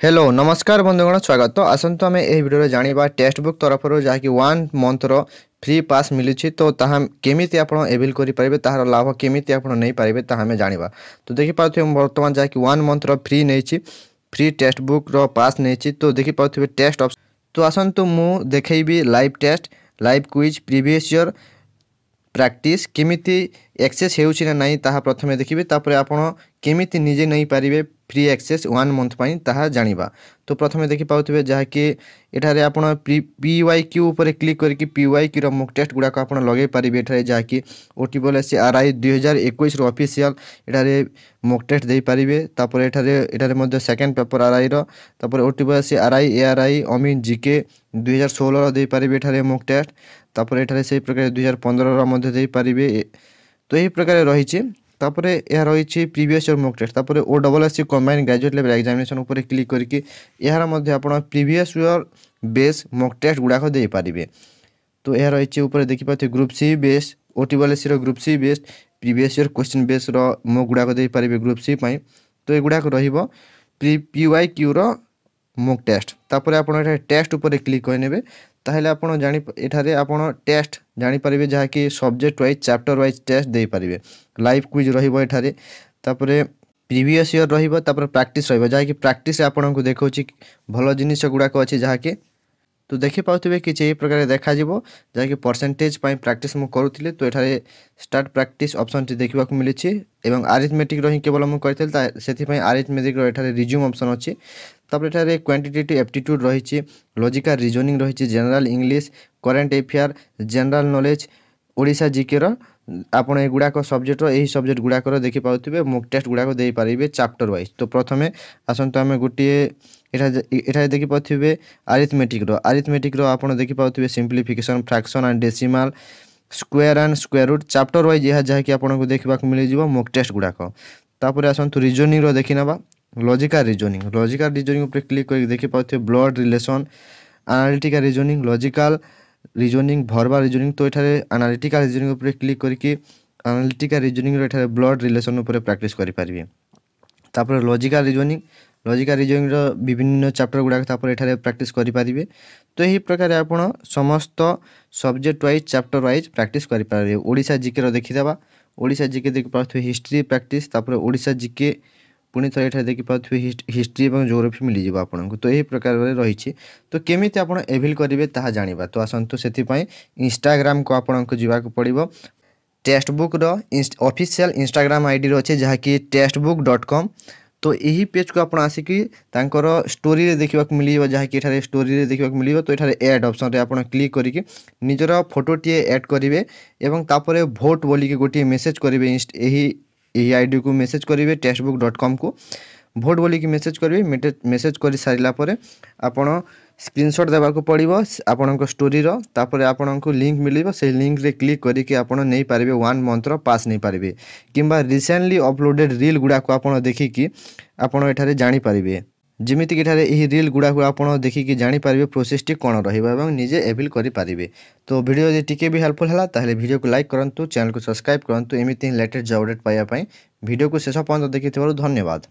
Hello नमस्कार बंधुगण स्वागत। तो आसतु आम यह भिडियो जाना टेक्स्ट बुक तरफ जहाँकि 1 मंथर फ्री पास मिलूँ तो केमी आप एवेल करेंगे तार लाभ केमी आप नहीं पारे तामें जाना। तो देखिपे बर्तमान जहाँकि 1 मंथर फ्री नहीं फ्री टेक्स्ट बुक रो पास नहीं तो देखिपे टेस्ट ऑप्शन। तो आसतु मु देखी live test live quiz previous year practice केमिति एक्सेस होउछि ना नहीं ताहा प्रथमे देखिबे तापर आपण केमिति निजे नहीं पारिबे फ्री एक्सेस 1 मंथ पई ताहा जानिबा। तो प्रथमे देखि पाउथिबे जहा कि एठारे आपण पीवाईक्यू ऊपर क्लिक करके पीवाईक्यू रो मॉक टेस्ट गुडा को आपण लगे पारिबे। एठारे जहा कि ओटीबल एस आरआई 2021 रो ऑफिशियल एठारे मॉक टेस्ट दे पारिबे। तापर एठारे मध्ये सेकंड पेपर आरआई रो तापर ओटीबल एस आरआई एआरआई अमीन जीके 2016 रो दे पारिबे एठारे मॉक टेस्ट। तापर एठारे से प्रकार 2015 रो मध्ये दे पारिबे। तो यही प्रकार रही तापर यह रही प्रीवियस ईयर मॉक टेस्ट तापर OWSC combined graduate level examination ऊपर क्लिक करके यार मध्य आपण previous year base mock test गुड़ाक दे पारिबे। तो यह रही ऊपर देखि पाते ग्रुप सी बेस ओटीबीएससी रो group C base previous year question base रो मॉक गुड़ाक दे पारिबे ग्रुप सी पई। तो एगुड़ाक रहिबो पीवाईक्यू रो मॉक टेस्ट तापर आपण टेस्ट ऊपर क्लिक करनेबे ताहले आपण जानि एठारे आपण टेस्ट जानि परिबे जहा कि subject wise chapter wise test दे परिबे। लाइव क्विज रहिबो एठारे तापर प्रीवियस ईयर रहिबो तापर प्रैक्टिस रहिबो जहा कि प्रैक्टिस आपण को देखौछि भलो जिनिस गुडा को अछि जहा कि तो देखि पाउथिबे कि एही प्रकार देखा जिवो जहा कि परसेंटेज पई प्रैक्टिस मु करूथिले। तो एठारे स्टार्ट प्रैक्टिस ऑप्शन टी देखिबा को मिलिछि एवं अरिथमेटिक रही केवल मु करथिल सेथि पई अरिथमेटिक रो एठारे रिज्यूम ऑप्शन अछि। तापर एठारे क्वांटिटेटिव एप्टीट्यूड रही लॉजिकल रीजनिंग रही general English current affair general knowledge Odisha GK रो आपण एगुड़ाक सब्जेक्ट यही सब्जेक्ट गुड़ाक देखि पाउथिबे मॉक टेस्ट गुड़ाक दे पारिबे चैप्टर वाइज। तो प्रथमे आसंतु आमे गोटे एठा देखि पाउथिबे अरिथमेटिक रो आपण देखि पाउथिबे simplification fraction and decimal square and square root chapter wise यह जहा कि आपण को देखबा को मिलि जिवो मॉक टेस्ट गुड़ाक। तापर आसंतु रीजनिंग रो देखि नबा लॉजिकल रीजनिंग ऊपर क्लिक करके देखि पाउथिबे blood relation analytical reasoning logical reasoning verbal reasoning. तो एठारे एनालिटिकल रीजनिंग ऊपर क्लिक करके एनालिटिकल रीजनिंग रो एठारे ब्लड रिलेशन ऊपर प्रैक्टिस करि पारिबे। तापर लॉजिकल रीजनिंग रो विभिन्न चैप्टर गुडा तापर एठारे प्रैक्टिस करि पारिबे। तो यही प्रकार आपण समस्त subject wise chapter wise practice करि पारिबे। ओडिशा जीके रो देखि देबा ओडिशा जीके देखि पाउथिबे हिस्ट्री प्रैक्टिस तापर ओडिशा जीके पुणी थे ये देखि पाथे हिस्ट्री और ज्योग्राफी मिल जाए आपन को। तो यही प्रकार रही तो केमिति आपण एविल करेंगे ताहा जानिबा। तो आसंतु सेति पई इंस्टाग्राम को आपन को जीवा को पड़िबो टेक्स्ट बुक रो ऑफिशियल इंस्टाग्राम आईडी रो अछि जहा कि textbook.com। तो यही पेज को आपण आसिकी तांकर स्टोरी रे देखिबा को मिलिबो जहा कि एठारे स्टोरी रे देखिबा को मिलिबो। तो एठारे ऐड ऑप्शन रे आपण क्लिक करिके निजर फोटो टी ऐड करिवे एवं तापरे वोट बोली के गोटी मेसेज करिवे यही आईडी को मेसेज करेंगे textbook.com को भोट बोली कि मेसेज करेंगे मेसेज कर सारा पर आपण स्क्रीनशॉट देवा को पड़ो आपण स्टोरी रो तापर आपण को लिंक मिल से लिंक रे क्लिक करके आपण नहीं पारे 1 मंथर पास नहीं पारे किंबा रिसेंटली अपलोडेड रील गुड़ा को आपण देखिकी आपण एठारे जानि पारिबे जमिति कि यही रील गुड़ा को आपण देखिकी जानि पारिबे प्रोसेस टी कोन रहिबा एवं निजे एविल करि पारिबे। तो वीडियो जे टिके भी हेल्पफुल हला ताहले वीडियो को लाइक करंतु चैनल को सब्सक्राइब करंतु एमिति लेटेस्ट जॉब अपडेट पाया पई वीडियो को शेष पर्यंत देखिथिबारु धन्यवाद।